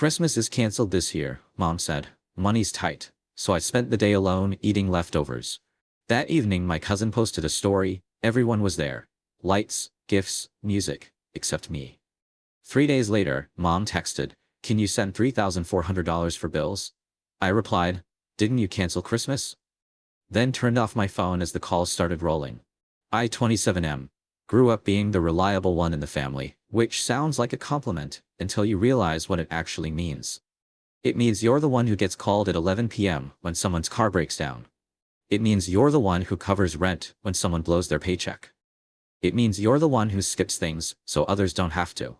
Christmas is canceled this year, Mom said. Money's tight. So I spent the day alone eating leftovers. That evening my cousin posted a story. Everyone was there. Lights, gifts, music, except me. 3 days later, Mom texted, "Can you send $3,400 for bills?" I replied, "Didn't you cancel Christmas?" Then turned off my phone as the calls started rolling. I, 27M, grew up being the reliable one in the family, which sounds like a compliment until you realize what it actually means. It means you're the one who gets called at 11 p.m. when someone's car breaks down. It means you're the one who covers rent when someone blows their paycheck. It means you're the one who skips things so others don't have to.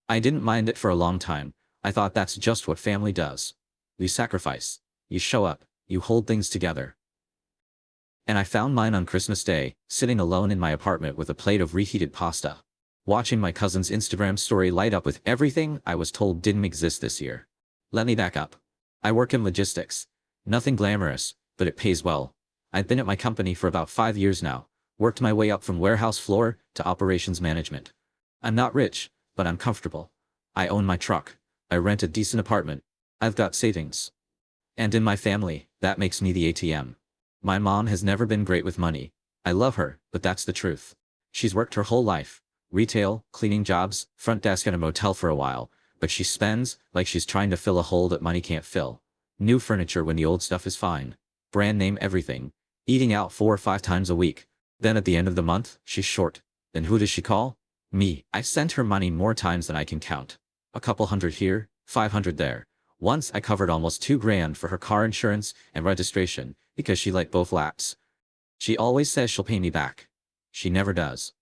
I didn't mind it for a long time. I thought that's just what family does. You sacrifice. You show up. You hold things together. And I found mine on Christmas Day, sitting alone in my apartment with a plate of reheated pasta, watching my cousin's Instagram story light up with everything I was told didn't exist this year. Let me back up. I work in logistics. Nothing glamorous, but it pays well. I've been at my company for about 5 years now, worked my way up from warehouse floor to operations management. I'm not rich, but I'm comfortable. I own my truck. I rent a decent apartment. I've got savings. And in my family, that makes me the ATM. My mom has never been great with money. I love her, but that's the truth. She's worked her whole life. Retail, cleaning jobs, front desk at a motel for a while, but she spends like she's trying to fill a hole that money can't fill. New furniture when the old stuff is fine. Brand name everything. Eating out 4 or 5 times a week. Then at the end of the month, she's short. Then who does she call? Me. I've sent her money more times than I can count. A couple hundred here, 500 there. Once I covered almost $2,000 for her car insurance and registration because she let both lapse. She always says she'll pay me back. She never does.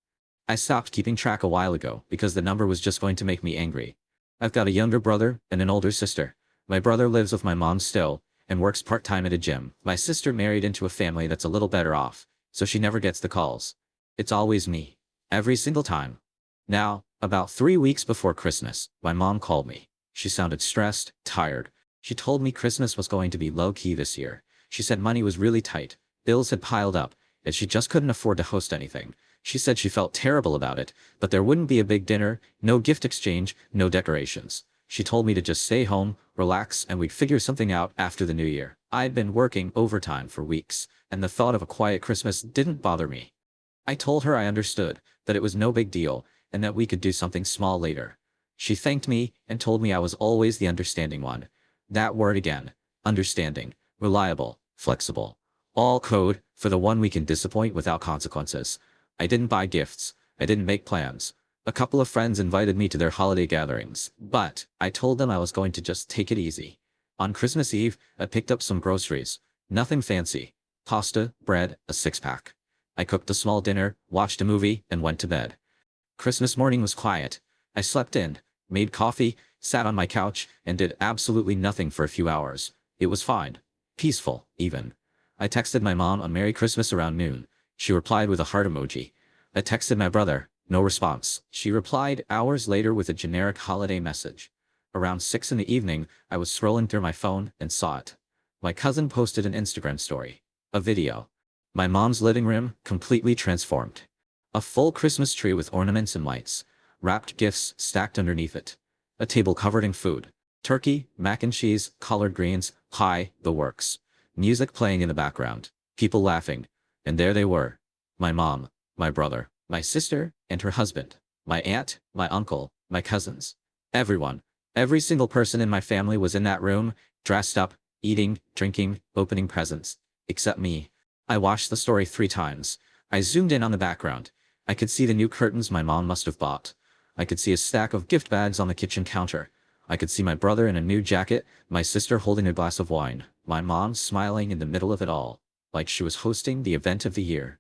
I stopped keeping track a while ago because the number was just going to make me angry. I've got a younger brother and an older sister. My brother lives with my mom still and works part-time at a gym. My sister married into a family that's a little better off, so she never gets the calls. It's always me. Every single time. Now, about 3 weeks before Christmas, my mom called me. She sounded stressed, tired. She told me Christmas was going to be low-key this year. She said money was really tight, bills had piled up, and she just couldn't afford to host anything. She said she felt terrible about it, but there wouldn't be a big dinner, no gift exchange, no decorations. She told me to just stay home, relax, and we'd figure something out after the new year. I'd been working overtime for weeks, and the thought of a quiet Christmas didn't bother me. I told her I understood, that it was no big deal, and that we could do something small later. She thanked me and told me I was always the understanding one. That word again. Understanding. Reliable. Flexible. All code for the one we can disappoint without consequences. I didn't buy gifts. I didn't make plans. A couple of friends invited me to their holiday gatherings, but I told them I was going to just take it easy. On Christmas Eve, I picked up some groceries. Nothing fancy. Pasta, bread, a 6-pack. I cooked a small dinner, watched a movie, and went to bed. Christmas morning was quiet. I slept in, made coffee, sat on my couch, and did absolutely nothing for a few hours. It was fine. Peaceful, even. I texted my mom a Merry Christmas around noon. She replied with a heart emoji. I texted my brother. No response. She replied hours later with a generic holiday message. Around 6 in the evening, I was scrolling through my phone and saw it. My cousin posted an Instagram story. A video. My mom's living room, completely transformed. A full Christmas tree with ornaments and lights. Wrapped gifts stacked underneath it. A table covered in food. Turkey, mac and cheese, collard greens, pie, the works. Music playing in the background. People laughing. And there they were. My mom, my brother, my sister, and her husband. My aunt, my uncle, my cousins. Everyone. Every single person in my family was in that room, dressed up, eating, drinking, opening presents. Except me. I watched the story 3 times. I zoomed in on the background. I could see the new curtains my mom must have bought. I could see a stack of gift bags on the kitchen counter. I could see my brother in a new jacket, my sister holding a glass of wine, my mom smiling in the middle of it all, like she was hosting the event of the year.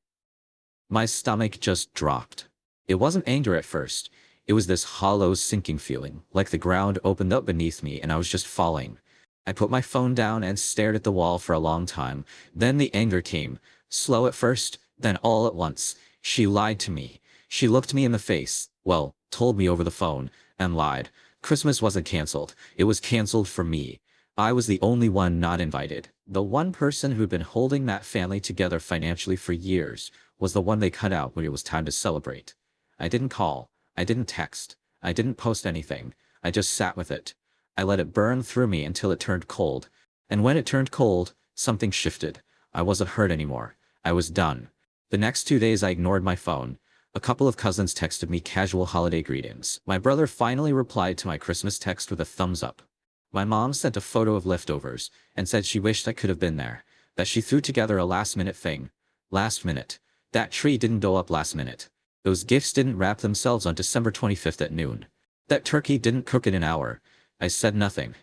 My stomach just dropped. It wasn't anger at first. It was this hollow, sinking feeling, like the ground opened up beneath me and I was just falling. I put my phone down and stared at the wall for a long time. Then the anger came, slow at first, then all at once. She lied to me. She looked me in the face, well, told me over the phone, and lied. Christmas wasn't canceled. It was canceled for me. I was the only one not invited. The one person who'd been holding that family together financially for years was the one they cut out when it was time to celebrate. I didn't call. I didn't text. I didn't post anything. I just sat with it. I let it burn through me until it turned cold. And when it turned cold, something shifted. I wasn't hurt anymore. I was done. The next 2 days I ignored my phone. A couple of cousins texted me casual holiday greetings. My brother finally replied to my Christmas text with a thumbs up. My mom sent a photo of leftovers and said she wished I could have been there, that she threw together a last-minute thing. Last minute. That tree didn't go up last minute. Those gifts didn't wrap themselves on December 25th at noon. That turkey didn't cook in an hour. I said nothing.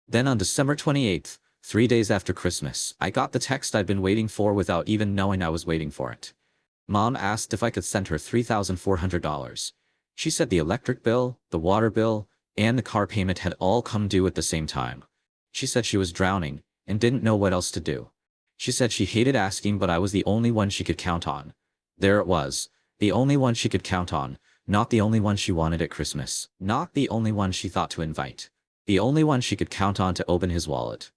Then on December 28th, 3 days after Christmas, I got the text I'd been waiting for without even knowing I was waiting for it. Mom asked if I could send her $3,400. She said the electric bill, the water bill, and the car payment had all come due at the same time. She said she was drowning and didn't know what else to do. She said she hated asking, but I was the only one she could count on. There it was. The only one she could count on, not the only one she wanted at Christmas, not the only one she thought to invite. The only one she could count on to open his wallet.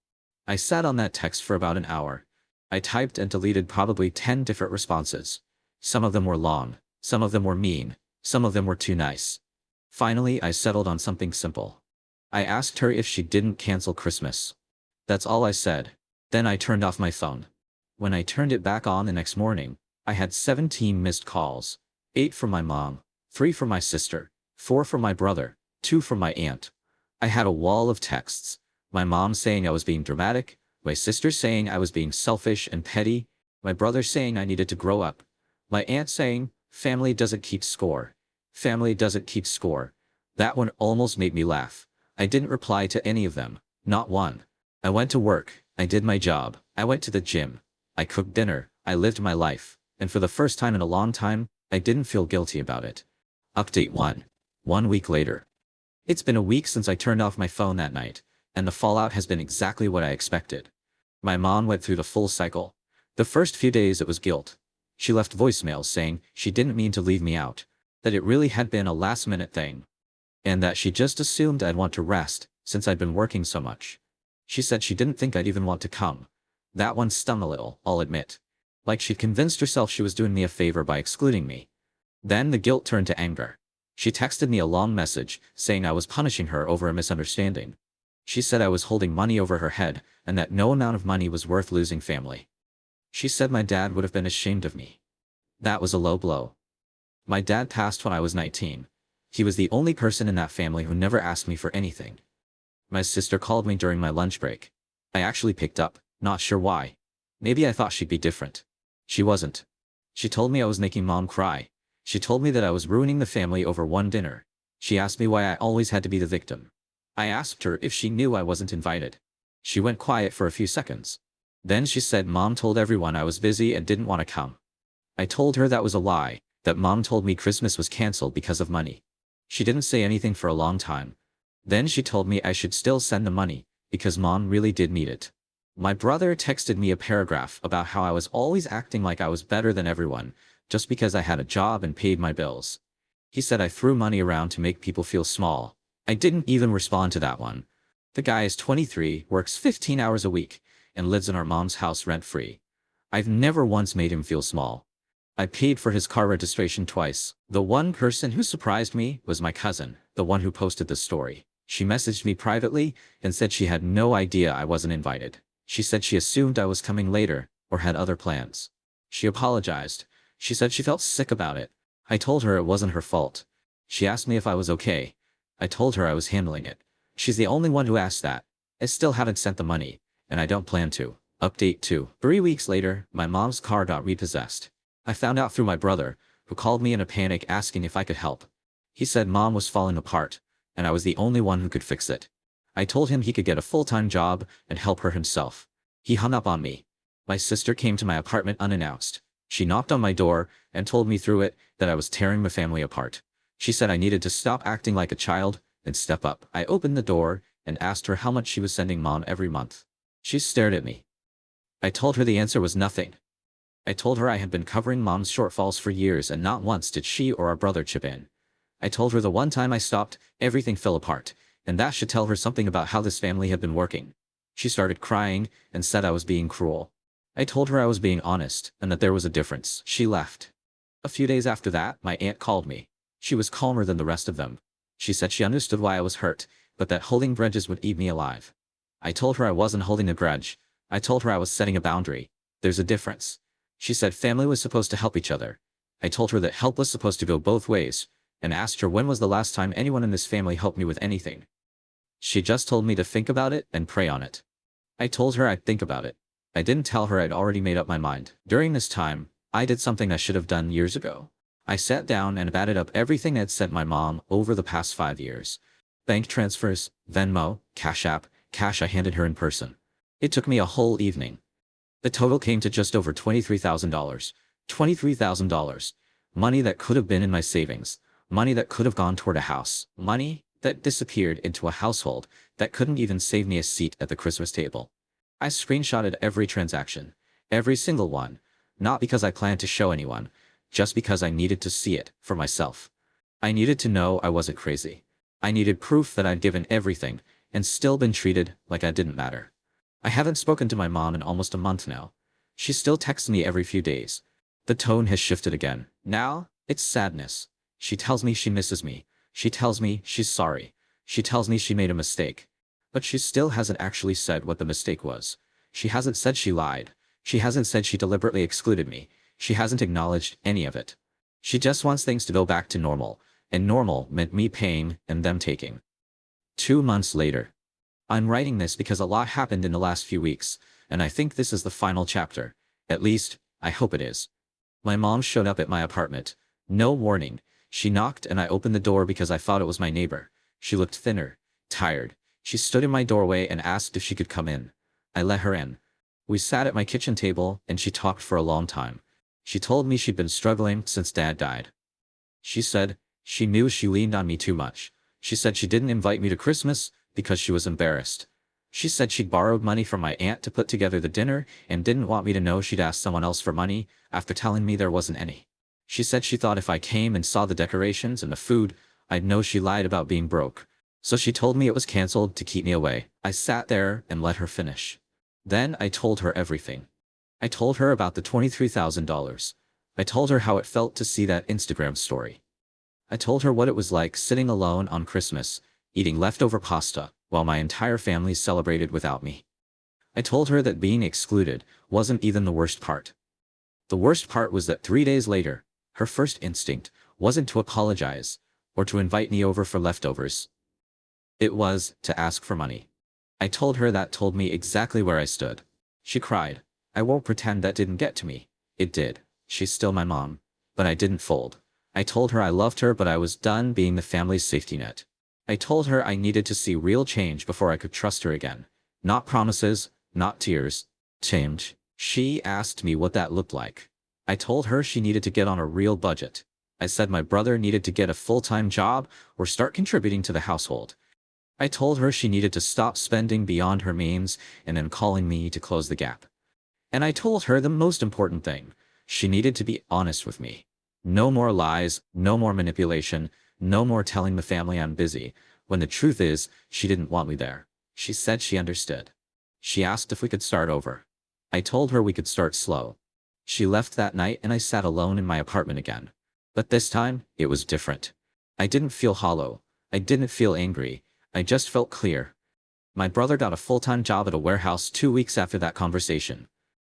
I sat on that text for about an hour. I typed and deleted probably 10 different responses. Some of them were long, some of them were mean, some of them were too nice. Finally, I settled on something simple. I asked her if she didn't cancel Christmas. That's all I said. Then I turned off my phone. When I turned it back on the next morning, I had 17 missed calls. 8 from my mom, 3 from my sister, 4 from my brother, 2 from my aunt. I had a wall of texts. My mom saying I was being dramatic, my sister saying I was being selfish and petty, my brother saying I needed to grow up, my aunt saying, family doesn't keep score. Family doesn't keep score. That one almost made me laugh. I didn't reply to any of them, not one. I went to work, I did my job, I went to the gym, I cooked dinner, I lived my life, and for the first time in a long time, I didn't feel guilty about it. Update 1. 1 week later. It's been a week since I turned off my phone that night, and the fallout has been exactly what I expected. My mom went through the full cycle. The first few days it was guilt. She left voicemails saying she didn't mean to leave me out, that it really had been a last-minute thing, and that she just assumed I'd want to rest since I'd been working so much. She said she didn't think I'd even want to come. That one stung a little, I'll admit. Like she'd convinced herself she was doing me a favor by excluding me. Then the guilt turned to anger. She texted me a long message saying I was punishing her over a misunderstanding. She said I was holding money over her head and that no amount of money was worth losing family. She said my dad would have been ashamed of me. That was a low blow. My dad passed when I was 19. He was the only person in that family who never asked me for anything. My sister called me during my lunch break. I actually picked up, not sure why. Maybe I thought she'd be different. She wasn't. She told me I was making mom cry. She told me that I was ruining the family over one dinner. She asked me why I always had to be the victim. I asked her if she knew I wasn't invited. She went quiet for a few seconds. Then she said mom told everyone I was busy and didn't want to come. I told her that was a lie, that mom told me Christmas was canceled because of money. She didn't say anything for a long time. Then she told me I should still send the money, because mom really did need it. My brother texted me a paragraph about how I was always acting like I was better than everyone, just because I had a job and paid my bills. He said I threw money around to make people feel small. I didn't even respond to that one. The guy is 23, works 15 hours a week, and lives in our mom's house rent-free. I've never once made him feel small. I paid for his car registration twice. The one person who surprised me was my cousin, the one who posted the story. She messaged me privately and said she had no idea I wasn't invited. She said she assumed I was coming later or had other plans. She apologized. She said she felt sick about it. I told her it wasn't her fault. She asked me if I was okay. I told her I was handling it. She's the only one who asked that. I still haven't sent the money, and I don't plan to. Update 2. 3 weeks later, my mom's car got repossessed. I found out through my brother, who called me in a panic asking if I could help. He said mom was falling apart, and I was the only one who could fix it. I told him he could get a full-time job and help her himself. He hung up on me. My sister came to my apartment unannounced. She knocked on my door and told me through it that I was tearing my family apart. She said I needed to stop acting like a child and step up. I opened the door and asked her how much she was sending mom every month. She stared at me. I told her the answer was nothing. I told her I had been covering mom's shortfalls for years and not once did she or our brother chip in. I told her the one time I stopped, everything fell apart, and that should tell her something about how this family had been working. She started crying and said I was being cruel. I told her I was being honest and that there was a difference. She left. A few days after that, my aunt called me. She was calmer than the rest of them. She said she understood why I was hurt but that holding grudges would eat me alive. I told her I wasn't holding a grudge. I told her I was setting a boundary. There's a difference. She said family was supposed to help each other. I told her that help was supposed to go both ways, and asked her when was the last time anyone in this family helped me with anything. She just told me to think about it and pray on it. I told her I'd think about it. I didn't tell her I'd already made up my mind. During this time, I did something I should have done years ago. I sat down and added up everything I'd sent my mom over the past 5 years. Bank transfers, Venmo, Cash App, cash I handed her in person. It took me a whole evening. The total came to just over $23,000. $23,000. Money that could have been in my savings. Money that could have gone toward a house. Money that disappeared into a household that couldn't even save me a seat at the Christmas table. I screenshotted every transaction. Every single one. Not because I planned to show anyone. Just because I needed to see it for myself. I needed to know I wasn't crazy. I needed proof that I'd given everything and still been treated like I didn't matter. I haven't spoken to my mom in almost a month now. She still texts me every few days. The tone has shifted again. Now, it's sadness. She tells me she misses me. She tells me she's sorry. She tells me she made a mistake. But she still hasn't actually said what the mistake was. She hasn't said she lied. She hasn't said she deliberately excluded me. She hasn't acknowledged any of it. She just wants things to go back to normal, and normal meant me paying and them taking. 2 months later. I'm writing this because a lot happened in the last few weeks, and I think this is the final chapter. At least, I hope it is. My mom showed up at my apartment. No warning. She knocked and I opened the door because I thought it was my neighbor. She looked thinner, tired. She stood in my doorway and asked if she could come in. I let her in. We sat at my kitchen table and she talked for a long time. She told me she'd been struggling since Dad died. She said she knew she leaned on me too much. She said she didn't invite me to Christmas because she was embarrassed. She said she'd borrowed money from my aunt to put together the dinner and didn't want me to know she'd asked someone else for money after telling me there wasn't any. She said she thought if I came and saw the decorations and the food, I'd know she lied about being broke. So she told me it was canceled to keep me away. I sat there and let her finish. Then I told her everything. I told her about the $23,000. I told her how it felt to see that Instagram story. I told her what it was like sitting alone on Christmas, eating leftover pasta, while my entire family celebrated without me. I told her that being excluded wasn't even the worst part. The worst part was that 3 days later, her first instinct wasn't to apologize or to invite me over for leftovers. It was to ask for money. I told her that told me exactly where I stood. She cried. I won't pretend that didn't get to me. It did. She's still my mom. But I didn't fold. I told her I loved her but I was done being the family's safety net. I told her I needed to see real change before I could trust her again. Not promises, not tears. Change. She asked me what that looked like. I told her she needed to get on a real budget. I said my brother needed to get a full-time job or start contributing to the household. I told her she needed to stop spending beyond her means and then calling me to close the gap. And I told her the most important thing. She needed to be honest with me. No more lies, no more manipulation, no more telling the family I'm busy, when the truth is, she didn't want me there. She said she understood. She asked if we could start over. I told her we could start slow. She left that night and I sat alone in my apartment again. But this time, it was different. I didn't feel hollow. I didn't feel angry. I just felt clear. My brother got a full-time job at a warehouse 2 weeks after that conversation.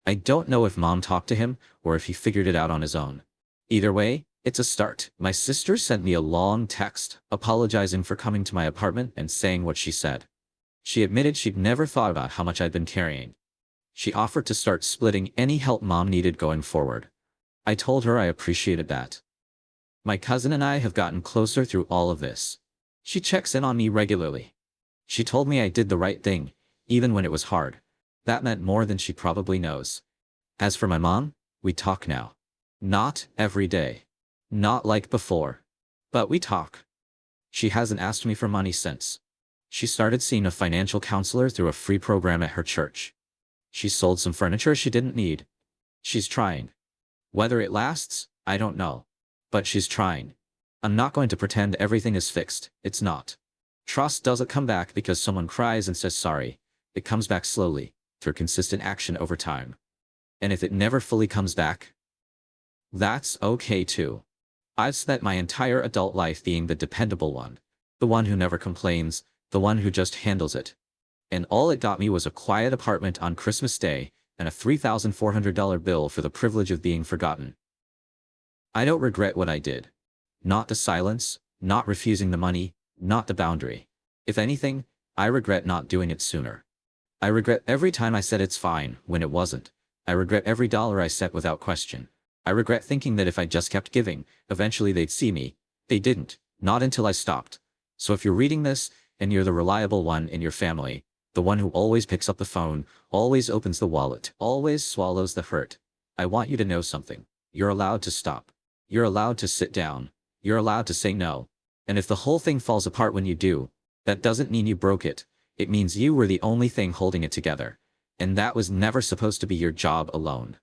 I don't know if Mom talked to him or if he figured it out on his own. Either way, it's a start. My sister sent me a long text, apologizing for coming to my apartment and saying what she said. She admitted she'd never thought about how much I'd been carrying. She offered to start splitting any help Mom needed going forward. I told her I appreciated that. My cousin and I have gotten closer through all of this. She checks in on me regularly. She told me I did the right thing, even when it was hard. That meant more than she probably knows. As for my mom, we talk now. Not every day. Not like before. But we talk. She hasn't asked me for money since. She started seeing a financial counselor through a free program at her church. She sold some furniture she didn't need. She's trying. Whether it lasts, I don't know. But she's trying. I'm not going to pretend everything is fixed. It's not. Trust doesn't come back because someone cries and says sorry. It comes back slowly, through consistent action over time. And if it never fully comes back, that's okay too. I've spent my entire adult life being the dependable one. The one who never complains, the one who just handles it. And all it got me was a quiet apartment on Christmas Day and a $3,400 bill for the privilege of being forgotten. I don't regret what I did. Not the silence, not refusing the money, not the boundary. If anything, I regret not doing it sooner. I regret every time I said it's fine when it wasn't. I regret every dollar I set without question. I regret thinking that if I just kept giving, eventually they'd see me. They didn't, not until I stopped. So if you're reading this, and you're the reliable one in your family, the one who always picks up the phone, always opens the wallet, always swallows the hurt, I want you to know something. You're allowed to stop. You're allowed to sit down. You're allowed to say no. And if the whole thing falls apart when you do, that doesn't mean you broke it. It means you were the only thing holding it together. And that was never supposed to be your job alone.